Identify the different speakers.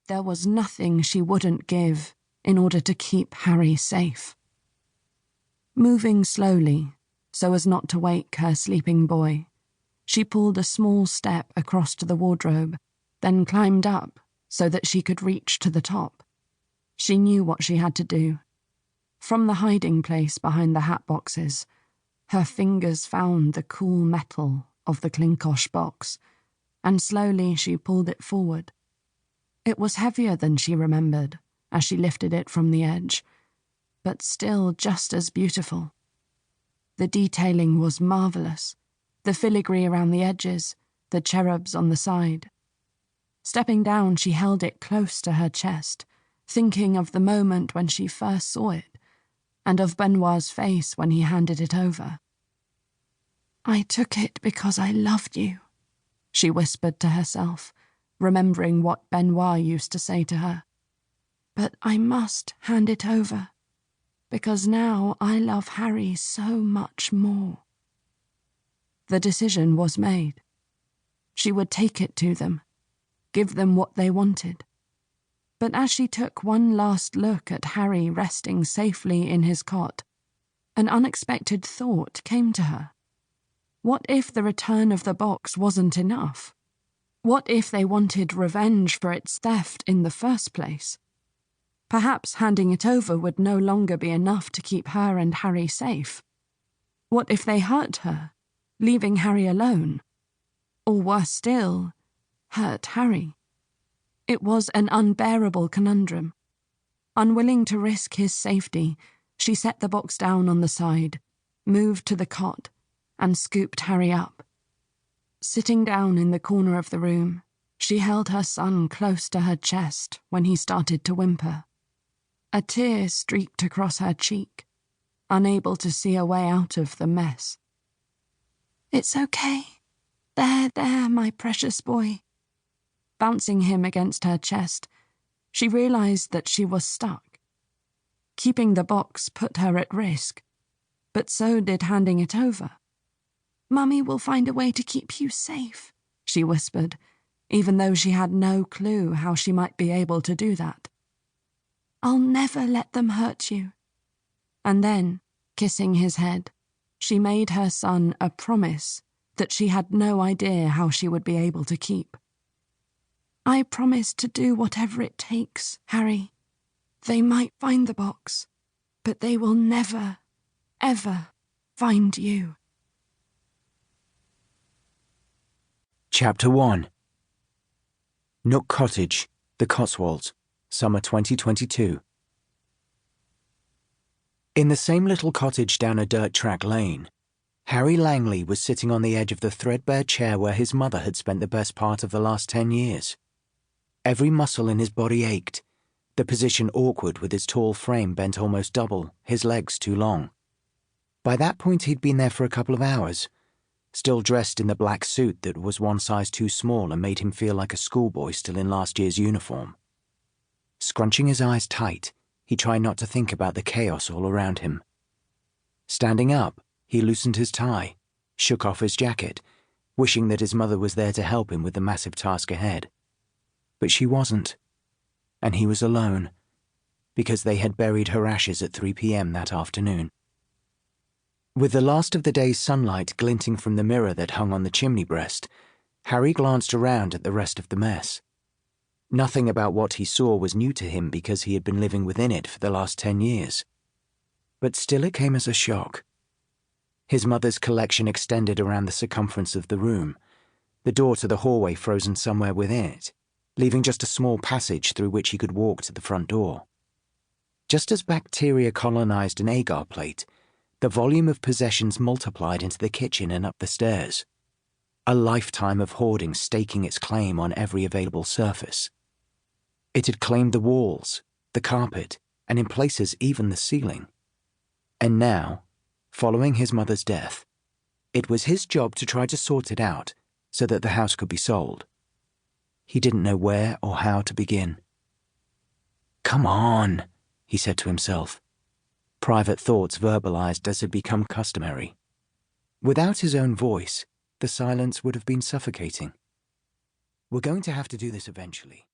Speaker 1: There was nothing she wouldn't give in order to keep Harry safe. Moving slowly, so as not to wake her sleeping boy, she pulled a small step across to the wardrobe, then climbed up so that she could reach to the top. She knew what she had to do. From the hiding place behind the hat boxes, her fingers found the cool metal of the Klinkosh box, and slowly she pulled it forward. It was heavier than she remembered as she lifted it from the edge, but still just as beautiful. The detailing was marvelous, the filigree around the edges, the cherubs on the side. Stepping down, she held it close to her chest, thinking of the moment when she first saw it, and of Benoit's face when he handed it over. "I took it because I loved you," she whispered to herself, remembering what Benoit used to say to her. "But I must hand it over, because now I love Harry so much more." The decision was made. She would take it to them, give them what they wanted. But as she took one last look at Harry resting safely in his cot, an unexpected thought came to her. What if the return of the box wasn't enough? What if they wanted revenge for its theft in the first place? Perhaps handing it over would no longer be enough to keep her and Harry safe. What if they hurt her, leaving Harry alone? Or worse still, hurt Harry? It was an unbearable conundrum. Unwilling to risk his safety, she set the box down on the side, moved to the cot, and scooped Harry up. Sitting down in the corner of the room, she held her son close to her chest when he started to whimper. A tear streaked across her cheek, unable to see a way out of the mess. "It's okay. There, my precious boy." Bouncing him against her chest, she realized that she was stuck. Keeping the box put her at risk, but so did handing it over. "Mummy will find a way to keep you safe," she whispered, even though she had no clue how she might be able to do that. "I'll never let them hurt you." And then, kissing his head, she made her son a promise that she had no idea how she would be able to keep. "I promise to do whatever it takes, Harry. They might find the box, but they will never, ever find you."
Speaker 2: Chapter 1. Nook Cottage, the Cotswolds, summer 2022. In the same little cottage down a dirt track lane, Harry Langley was sitting on the edge of the threadbare chair where his mother had spent the best part of the last 10 years. Every muscle in his body ached, the position awkward with his tall frame bent almost double, his legs too long. By that point he'd been there for a couple of hours, still dressed in the black suit that was one size too small and made him feel like a schoolboy still in last year's uniform. Scrunching his eyes tight, he tried not to think about the chaos all around him. Standing up, he loosened his tie, shook off his jacket, wishing that his mother was there to help him with the massive task ahead. But she wasn't, and he was alone, because they had buried her ashes at 3 p.m. that afternoon. With the last of the day's sunlight glinting from the mirror that hung on the chimney breast, Harry glanced around at the rest of the mess. Nothing about what he saw was new to him because he had been living within it for the last 10 years. But still it came as a shock. His mother's collection extended around the circumference of the room, the door to the hallway frozen somewhere within it, leaving just a small passage through which he could walk to the front door. Just as bacteria colonized an agar plate, the volume of possessions multiplied into the kitchen and up the stairs. A lifetime of hoarding staking its claim on every available surface. It had claimed the walls, the carpet, and in places even the ceiling. And now, following his mother's death, it was his job to try to sort it out so that the house could be sold. He didn't know where or how to begin. "Come on," he said to himself. Private thoughts verbalized as had become customary. Without his own voice, the silence would have been suffocating. "We're going to have to do this eventually."